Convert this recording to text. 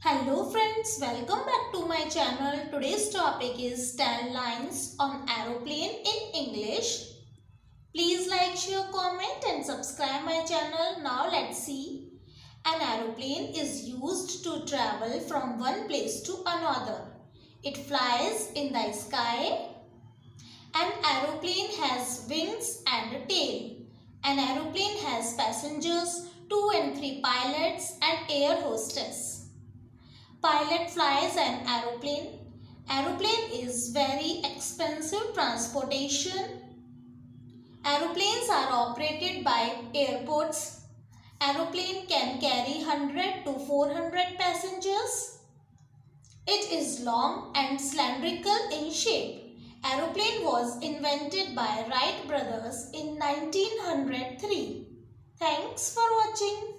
Hello friends, welcome back to my channel. Today's topic is 10 lines on aeroplane in English. Please like, share, comment and subscribe my channel. Now let's see. An aeroplane is used to travel from one place to another. It flies in the sky. An aeroplane has wings and a tail. An aeroplane has passengers, 2 and 3 pilots and air hostess. Pilot flies an aeroplane. Aeroplane is very expensive transportation. Aeroplanes are operated by airports. Aeroplane can carry 100 to 400 passengers. It is long and cylindrical in shape. Aeroplane was invented by Wright Brothers in 1903. Thanks for watching.